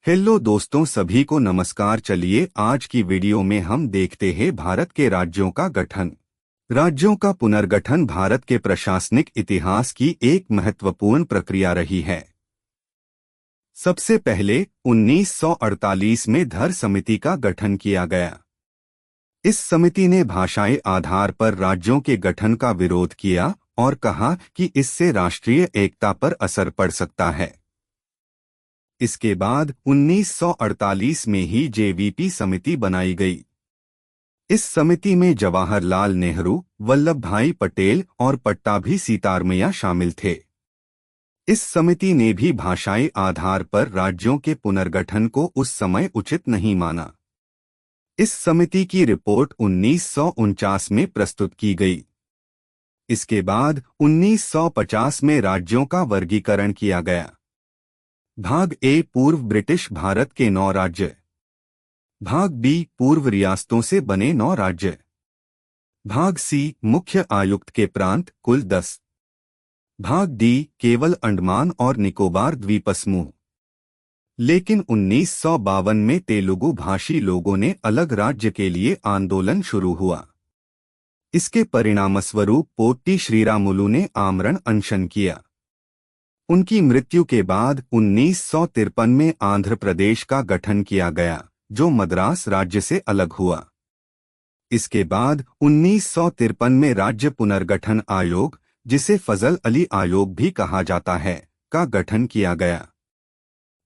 Hello दोस्तों, सभी को नमस्कार। चलिए आज की वीडियो में हम देखते हैं भारत के राज्यों का गठन। राज्यों का पुनर्गठन भारत के प्रशासनिक इतिहास की एक महत्वपूर्ण प्रक्रिया रही है। सबसे पहले 1948 में धर समिति का गठन किया गया। इस समिति ने भाषाई आधार पर राज्यों के गठन का विरोध किया और कहा कि इससे राष्ट्रीय एकता पर असर पड़ सकता है। इसके बाद 1948 में ही जेवीपी समिति बनाई गई। इस समिति में जवाहरलाल नेहरू, वल्लभ भाई पटेल और पट्टाभी सीतारमैया शामिल थे। इस समिति ने भी भाषाई आधार पर राज्यों के पुनर्गठन को उस समय उचित नहीं माना। इस समिति की रिपोर्ट 1949 में प्रस्तुत की गई। इसके बाद 1950 में राज्यों का वर्गीकरण किया गया। भाग ए पूर्व ब्रिटिश भारत के 9 राज्य, भाग बी पूर्व रियासतों से बने 9 राज्य, भाग सी मुख्य आयुक्त के प्रांत कुल 10, भाग डी केवल अंडमान और निकोबार द्वीपसमूह। लेकिन 1952 में तेलुगु भाषी लोगों ने अलग राज्य के लिए आंदोलन शुरू हुआ। इसके परिणामस्वरूप पोट्टी श्रीरामुलु ने आमरण अनशन किया। उनकी मृत्यु के बाद 1953 में आंध्र प्रदेश का गठन किया गया, जो मद्रास राज्य से अलग हुआ। इसके बाद 1953 में राज्य पुनर्गठन आयोग, जिसे फजल अली आयोग भी कहा जाता है, का गठन किया गया।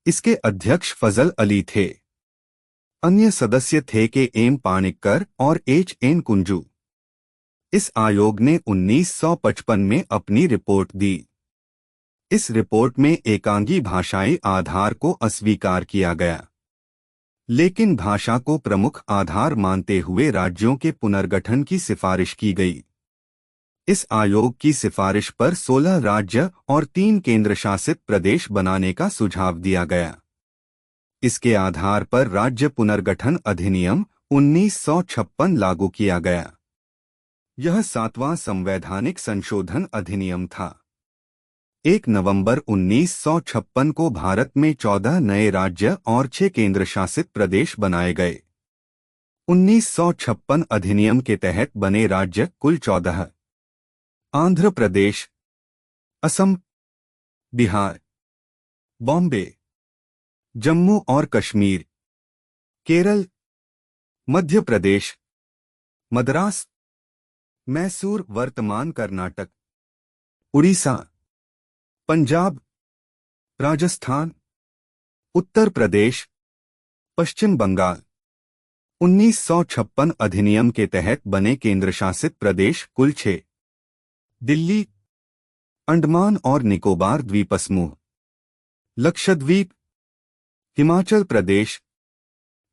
इसके अध्यक्ष फजल अली थे। अन्य सदस्य थे के एम पाणिक्कर और एच एन कुंजू। इस आयोग ने 1955 में अपनी रिपोर्ट दी। इस रिपोर्ट में एकांगी भाषाई आधार को अस्वीकार किया गया, लेकिन भाषा को प्रमुख आधार मानते हुए राज्यों के पुनर्गठन की सिफारिश की गई। इस आयोग की सिफारिश पर 16 राज्य और 3 केंद्रशासित प्रदेश बनाने का सुझाव दिया गया। इसके आधार पर राज्य पुनर्गठन अधिनियम 1956 लागू किया गया। यह 7वां संवैधानिक संशोधन अधिनियम था। 1 नवंबर 1956 को भारत में 14 नए राज्य और 6 केंद्रशासित प्रदेश बनाए गए। 1956 अधिनियम के तहत बने राज्य कुल 14: आंध्र प्रदेश, असम, बिहार, बॉम्बे, जम्मू और कश्मीर, केरल, मध्य प्रदेश, मद्रास, मैसूर वर्तमान कर्नाटक, उड़ीसा, पंजाब, राजस्थान, उत्तर प्रदेश, पश्चिम बंगाल। 1956 अधिनियम के तहत बने केंद्रशासित प्रदेश कुल 6: दिल्ली, अंडमान और निकोबार द्वीपसमूह, लक्षद्वीप, हिमाचल प्रदेश,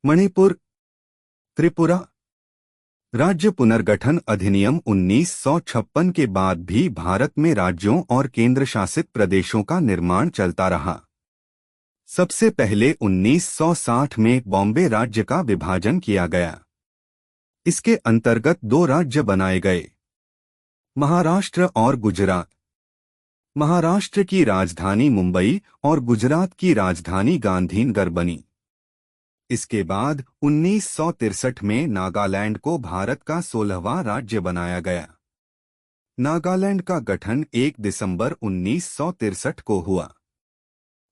मणिपुर, त्रिपुरा। राज्य पुनर्गठन अधिनियम 1956 के बाद भी भारत में राज्यों और केंद्रशासित प्रदेशों का निर्माण चलता रहा। सबसे पहले 1960 में बॉम्बे राज्य का विभाजन किया गया। इसके अंतर्गत 2 राज्य बनाए गए, महाराष्ट्र और गुजरात। महाराष्ट्र की राजधानी मुंबई और गुजरात की राजधानी गांधीनगर बनी। इसके बाद 1963 में नागालैंड को भारत का 16वां राज्य बनाया गया। नागालैंड का गठन 1 दिसंबर 1963 को हुआ।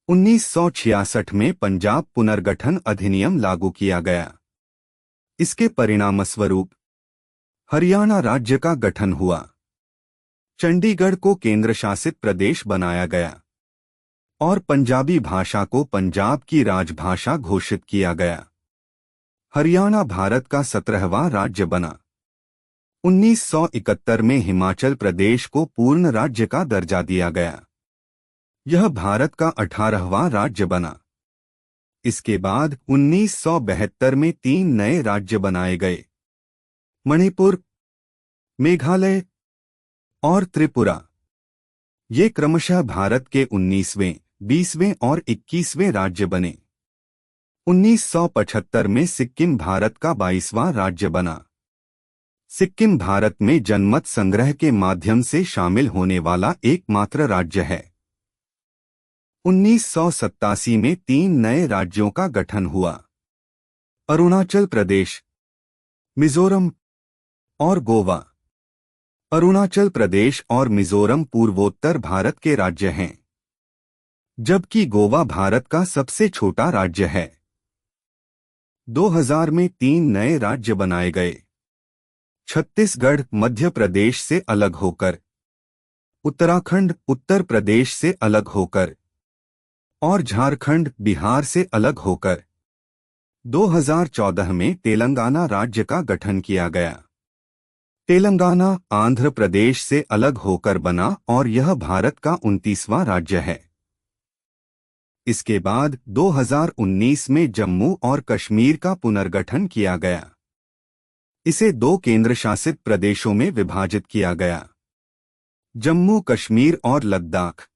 1966 में पंजाब पुनर्गठन अधिनियम लागू किया गया। इसके परिणामस्वरूप हरियाणा राज्य का गठन हुआ। चंडीगढ़ को केंद्रशासित प्रदेश बनाया गया और पंजाबी भाषा को पंजाब की राजभाषा घोषित किया गया। हरियाणा भारत का 17वां राज्य बना। 1971 में हिमाचल प्रदेश को पूर्ण राज्य का दर्जा दिया गया। यह भारत का 18वां राज्य बना। इसके बाद 1972 में 3 नए राज्य बनाए गए, मणिपुर, मेघालय और त्रिपुरा। ये क्रमशः भारत के 19वें, 20वें और 21वें राज्य बने। 1975 में सिक्किम भारत का 22वां राज्य बना। सिक्किम भारत में जनमत संग्रह के माध्यम से शामिल होने वाला एकमात्र राज्य है। 1987 में 3 नए राज्यों का गठन हुआ: अरुणाचल प्रदेश, मिजोरम और गोवा। अरुणाचल प्रदेश और मिजोरम पूर्वोत्तर भारत के राज्य हैं, जबकि गोवा भारत का सबसे छोटा राज्य है। 2000 में 3 नए राज्य बनाए गए: छत्तीसगढ़ मध्य प्रदेश से अलग होकर, उत्तराखंड उत्तर प्रदेश से अलग होकर और झारखंड बिहार से अलग होकर। 2014 में तेलंगाना राज्य का गठन किया गया। तेलंगाना आंध्र प्रदेश से अलग होकर बना और यह भारत का 29वां राज्य है। इसके बाद 2019 में जम्मू और कश्मीर का पुनर्गठन किया गया। इसे 2 केंद्र शासित प्रदेशों में विभाजित किया गया: जम्मू कश्मीर और लद्दाख।